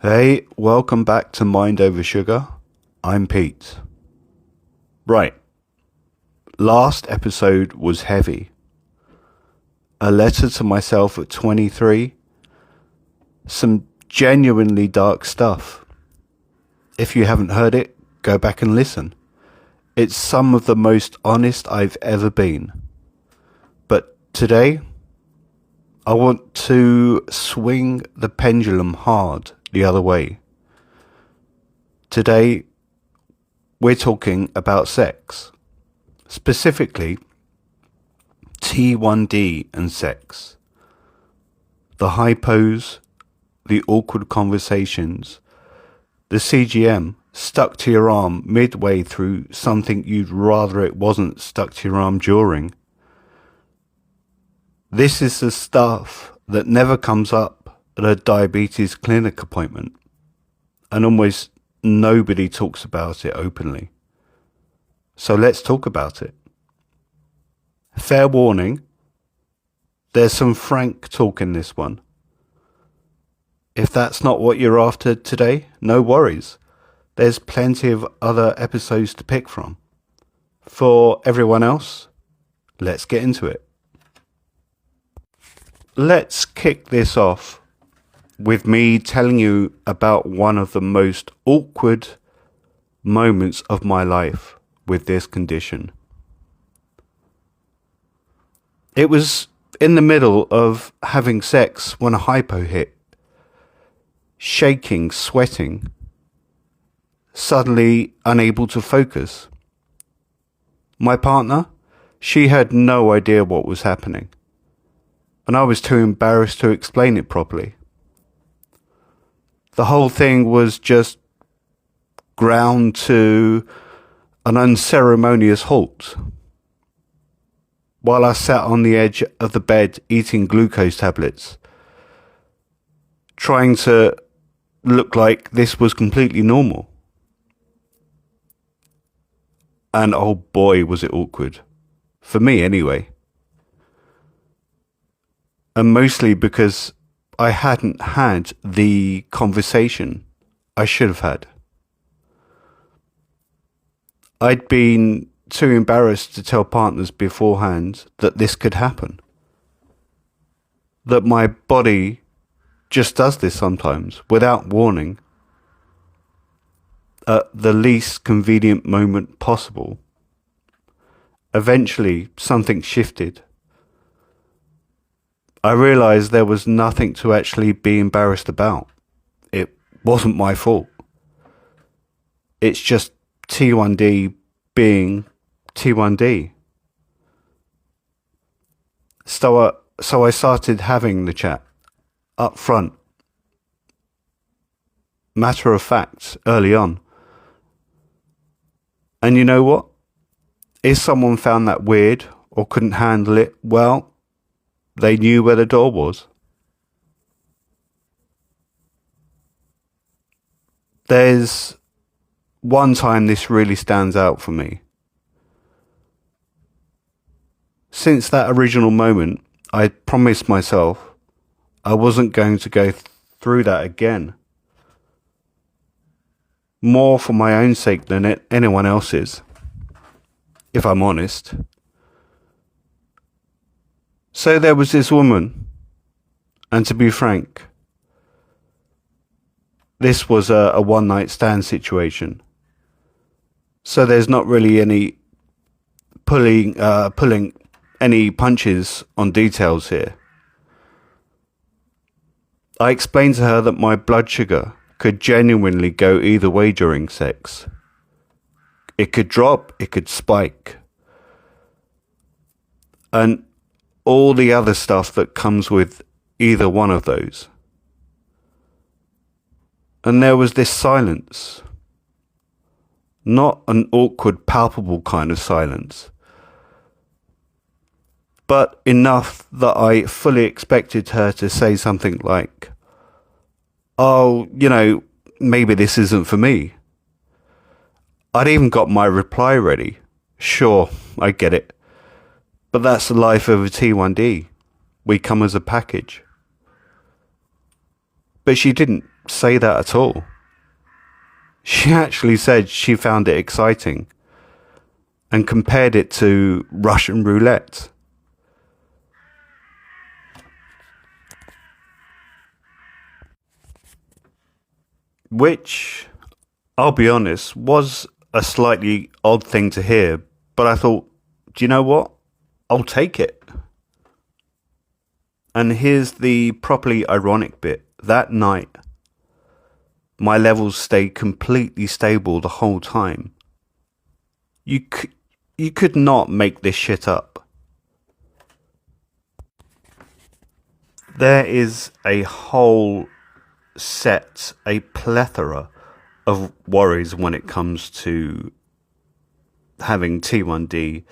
Hey, welcome back to Mind Over Sugar. I'm Pete. Right, last episode was heavy. A letter to myself at 23. Some genuinely dark stuff. If you haven't heard it, go back and listen. It's some of the most honest I've ever been. But today, I want to swing the pendulum hard the other way. Today, we're talking about sex. Specifically, T1D and sex. The hypos, the awkward conversations, the CGM stuck to your arm midway through something you'd rather it wasn't stuck to your arm during. This is the stuff that never comes up at a diabetes clinic appointment, and almost nobody talks about it openly. So let's talk about it. Fair warning, there's some frank talk in this one. If that's not what you're after today, no worries. There's plenty of other episodes to pick from. For everyone else, let's get into it. Let's kick this off with me telling you about one of the most awkward moments of my life with this condition. It was in the middle of having sex when a hypo hit. Shaking, sweating, suddenly unable to focus. My partner, she had no idea what was happening, and I was too embarrassed to explain it properly. The whole thing was just ground to an unceremonious halt, while I sat on the edge of the bed eating glucose tablets, trying to look like this was completely normal. And oh boy, was it awkward. For me anyway. And mostly because I hadn't had the conversation I should have had. I'd been too embarrassed to tell partners beforehand that this could happen. That my body just does this sometimes without warning. At the least convenient moment possible. Eventually, something shifted. I realised there was nothing to actually be embarrassed about. It wasn't my fault. It's just T1D being T1D. So I started having the chat up front. Matter of fact, early on. And you know what? If someone found that weird or couldn't handle it, well, they knew where the door was. There's one time this really stands out for me. Since that original moment, I promised myself I wasn't going to go through that again. More for my own sake than anyone else's, if I'm honest. So there was this woman, and to be frank, this was a one-night stand situation. So there's not really any pulling any punches on details here. I explained to her that my blood sugar could genuinely go either way during sex. It could drop, it could spike. And all the other stuff that comes with either one of those. And there was this silence. Not an awkward, palpable kind of silence, but enough that I fully expected her to say something like, "Oh, maybe this isn't for me." I'd even got my reply ready. Sure, I get it. But that's the life of a T1D. We come as a package. But she didn't say that at all. She actually said she found it exciting and compared it to Russian roulette. Which, I'll be honest, was a slightly odd thing to hear, but I thought, do you know what? I'll take it. And here's the properly ironic bit. That night, my levels stayed completely stable the whole time. You could not make this shit up. There is a whole set, a plethora of worries when it comes to having T1D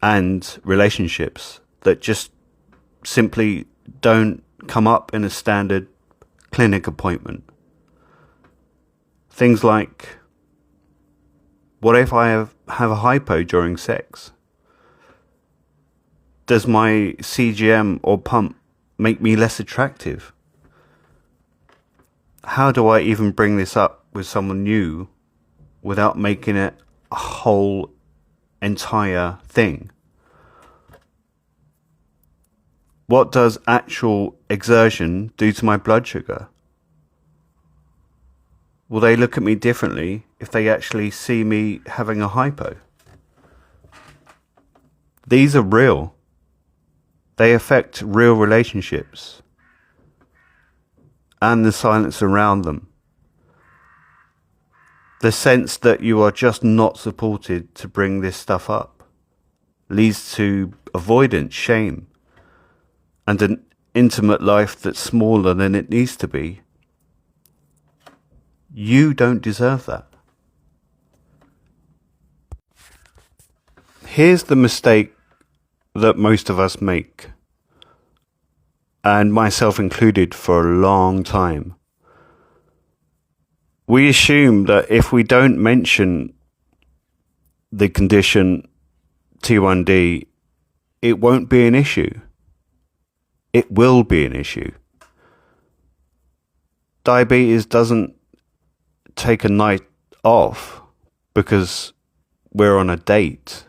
and relationships that just simply don't come up in a standard clinic appointment. Things like, what if I have a hypo during sex? Does my CGM or pump make me less attractive? How do I even bring this up with someone new without making it a whole entire thing? What does actual exertion do to my blood sugar? Will they look at me differently if they actually see me having a hypo? These are real. They affect real relationships and the silence around them. The sense that you are just not supported to bring this stuff up leads to avoidance, shame, and an intimate life that's smaller than it needs to be. You don't deserve that. Here's the mistake that most of us make, and myself included for a long time. We assume that if we don't mention the condition T1D, it won't be an issue. It will be an issue. Diabetes doesn't take a night off because we're on a date.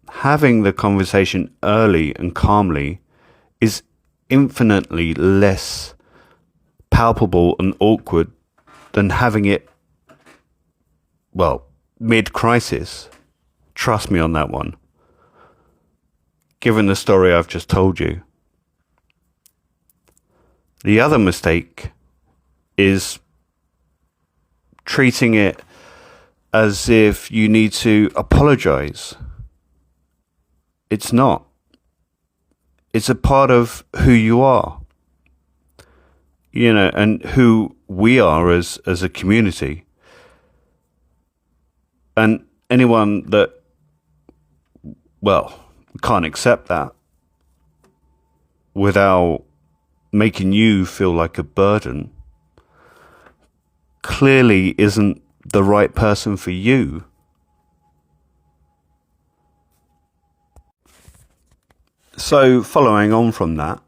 Having the conversation early and calmly is infinitely less palpable and awkward than having it, well, mid-crisis. Trust me on that one. Given the story I've just told you. The other mistake is treating it as if you need to apologize. It's not. It's a part of who you are, you know, and who we are as a community. And anyone that, well, can't accept that without making you feel like a burden clearly isn't the right person for you. So following on from that,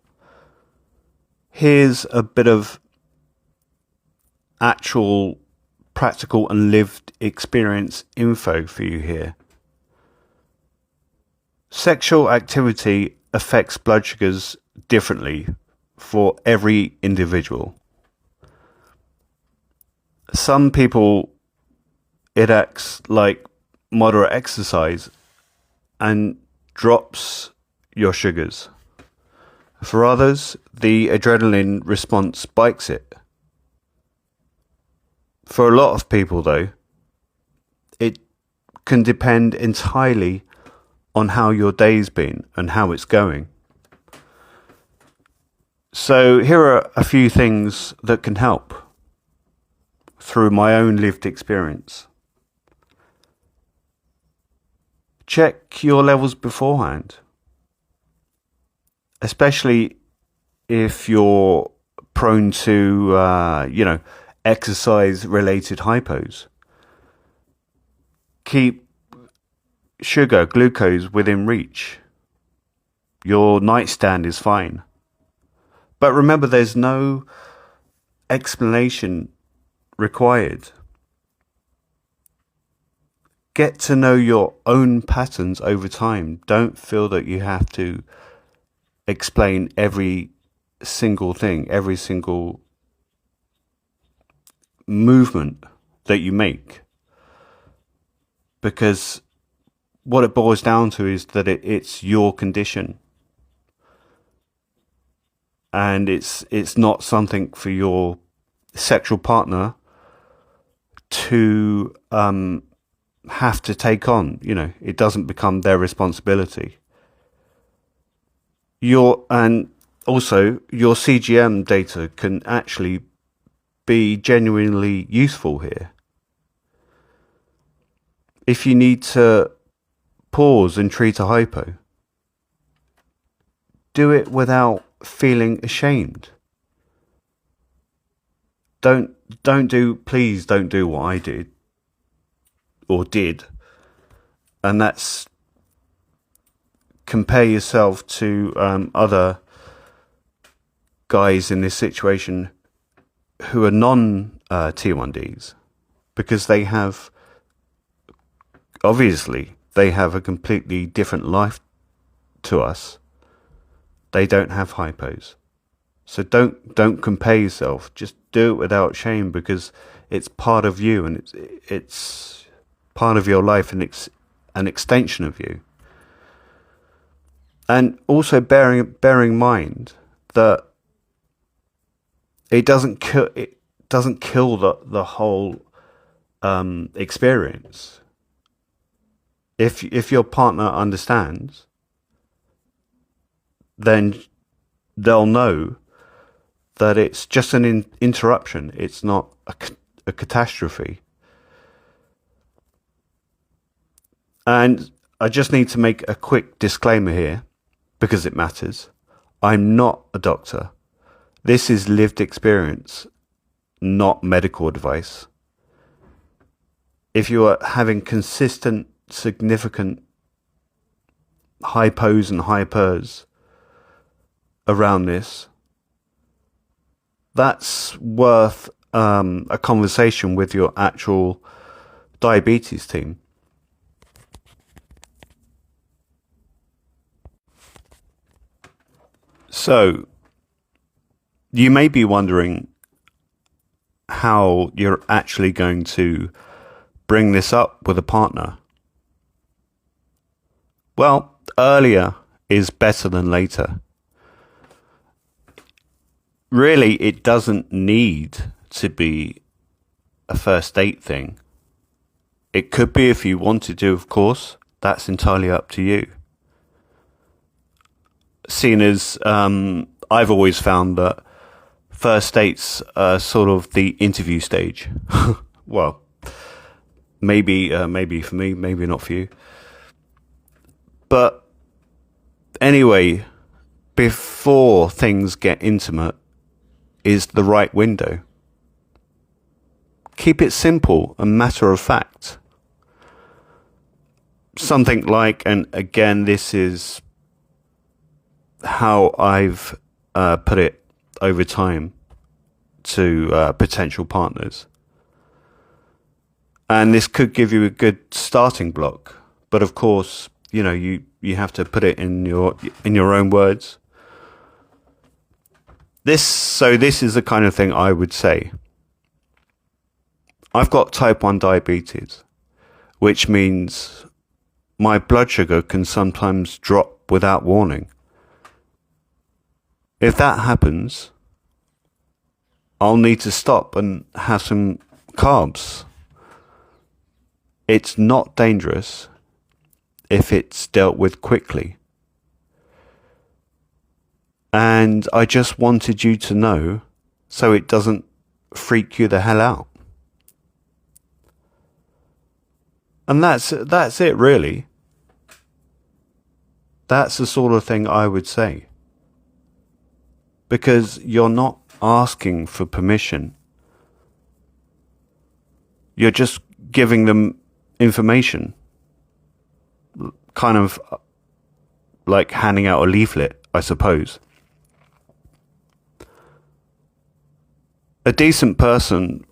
here's a bit of actual practical and lived experience info for you here. Sexual activity affects blood sugars differently for every individual. Some people, it acts like moderate exercise and drops your sugars. For others, the adrenaline response spikes it. For a lot of people, though, it can depend entirely on how your day's been and how it's going. So here are a few things that can help through my own lived experience. Check your levels beforehand, especially if you're prone to, exercise-related hypos. Keep sugar, glucose within reach. Your nightstand is fine. But remember, there's no explanation required. Get to know your own patterns over time. Don't feel that you have to explain every single thing, every single movement that you make. Because what it boils down to is that it's your condition. And it's not something for your sexual partner to have to take on. It doesn't become their responsibility. And also your CGM data can actually be genuinely useful here. If you need to pause and treat a hypo, do it without feeling ashamed. Please don't do what I did or did, and that's compare yourself to other guys in this situation who are non-T1Ds, because they have a completely different life to us. They don't have hypos. So don't compare yourself. Just do it without shame, because it's part of you, and it's part of your life, and it's an extension of you. And also bearing in mind that it doesn't kill the whole experience. If your partner understands, then they'll know that it's just an interruption. It's not a catastrophe. And I just need to make a quick disclaimer here, because it matters. I'm not a doctor. This is lived experience, not medical advice. If you are having consistent, significant hypos and hypers around this, that's worth a conversation with your actual diabetes team. So, you may be wondering how you're actually going to bring this up with a partner. Well, earlier is better than later. Really, it doesn't need to be a first date thing. It could be if you wanted to, of course. That's entirely up to you. Seeing as I've always found that first dates are sort of the interview stage. Well, maybe for me, maybe not for you. But anyway, before things get intimate is the right window. Keep it simple and matter of fact. Something like, and again, this is how I've put it over time to potential partners. And this could give you a good starting block. But of course, you have to put it in your own words. This is the kind of thing I would say. I've got type 1 diabetes, which means my blood sugar can sometimes drop without warning. If that happens, I'll need to stop and have some carbs. It's not dangerous if it's dealt with quickly. And I just wanted you to know so it doesn't freak you the hell out. And that's it, really. That's the sort of thing I would say. Because you're not asking for permission. You're just giving them information. Kind of like handing out a leaflet, I suppose. A decent person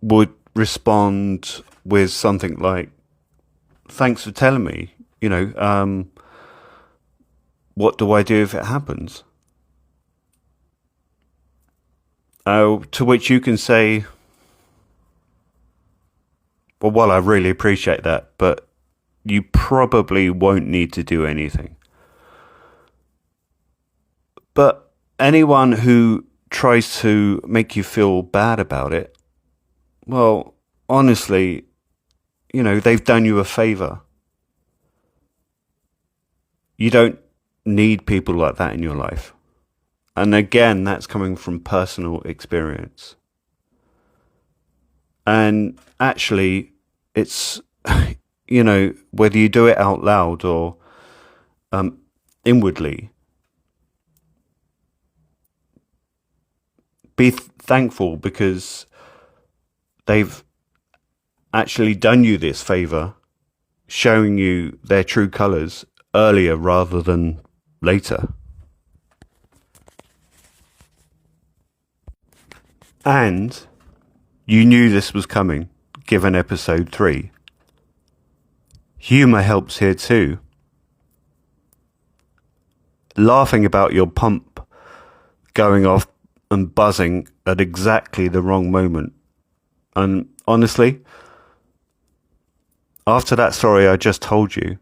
would respond with something like, thanks for telling me, what do I do if it happens? To which you can say, well, I really appreciate that, but you probably won't need to do anything. But anyone who tries to make you feel bad about it, well, honestly, they've done you a favor. You don't need people like that in your life. And again, that's coming from personal experience. And actually, it's, whether you do it out loud or inwardly, be thankful because they've actually done you this favor, showing you their true colors earlier rather than later. And you knew this was coming, given episode 3. Humour helps here too. Laughing about your pump going off and buzzing at exactly the wrong moment. And honestly, after that story I just told you,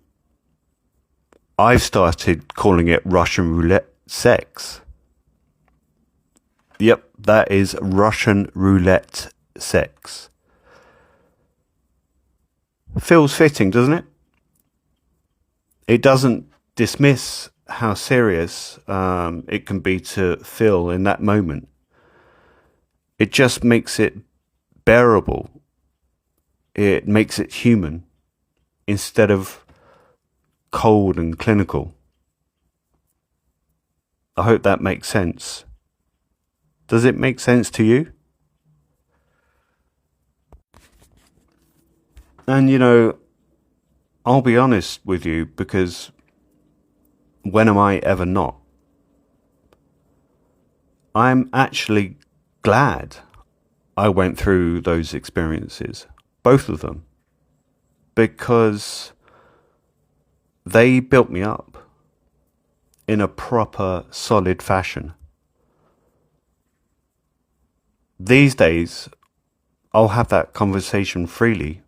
I've started calling it Russian Roulette sex. Yep, that is Russian Roulette sex. Feels fitting, doesn't it? It doesn't dismiss how serious it can be to feel in that moment. It just makes it bearable. It makes it human instead of cold and clinical. I hope that makes sense. Does it make sense to you? And I'll be honest with you, because when am I ever not? I'm actually glad I went through those experiences, both of them, because they built me up in a proper, solid fashion. These days, I'll have that conversation freely,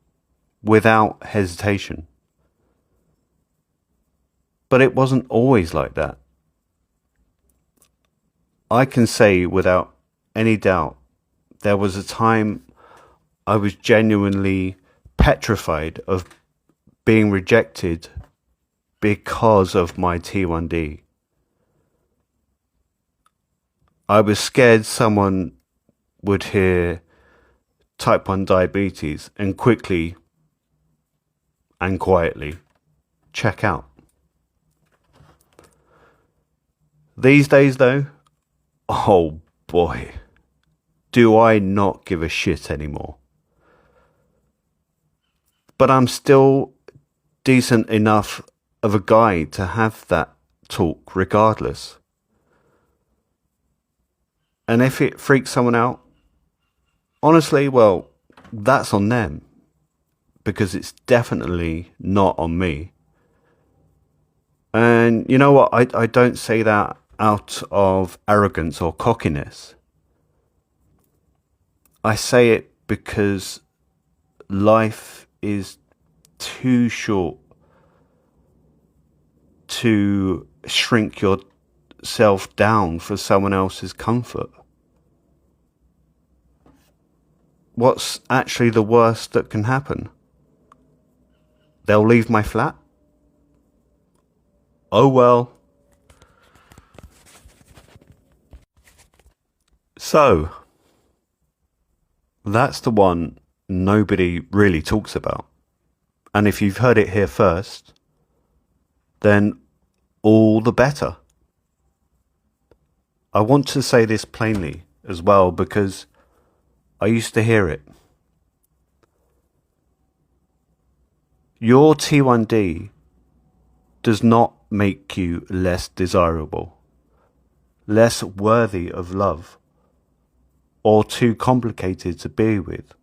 without hesitation. But it wasn't always like that. I can say without any doubt, there was a time I was genuinely petrified of being rejected because of my T1D. I was scared someone would hear type 1 diabetes and quickly and quietly check out. These days though, oh boy, do I not give a shit anymore. But I'm still decent enough of a guy to have that talk regardless. And if it freaks someone out, honestly, well, that's on them, because it's definitely not on me. And you know what? I don't say that out of arrogance or cockiness. I say it because life is too short to shrink yourself down for someone else's comfort. What's actually the worst that can happen? They'll leave my flat? Oh well. So, that's the one nobody really talks about. And if you've heard it here first, then all the better. I want to say this plainly as well, because I used to hear it. Your T1D does not make you less desirable, less worthy of love, or too complicated to be with.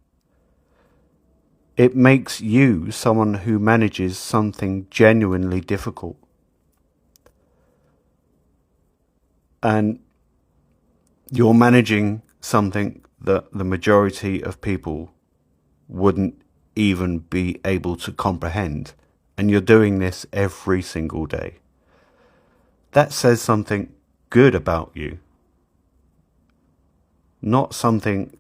It makes you someone who manages something genuinely difficult. And you're managing something that the majority of people wouldn't even be able to comprehend. And you're doing this every single day. That says something good about you. Not something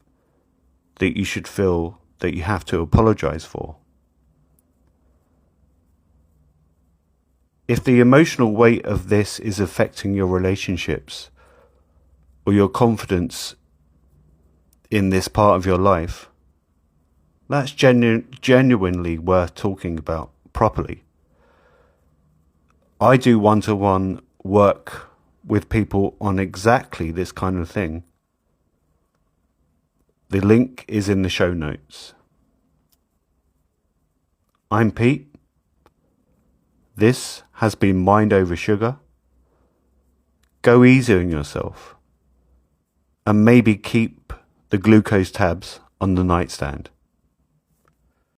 that you should feel that you have to apologize for. If the emotional weight of this is affecting your relationships or your confidence in this part of your life, that's genuinely worth talking about properly. I do one-to-one work with people on exactly this kind of thing. The link is in the show notes. I'm Pete. This has been Mind Over Sugar. Go easy on yourself and maybe keep the glucose tabs on the nightstand.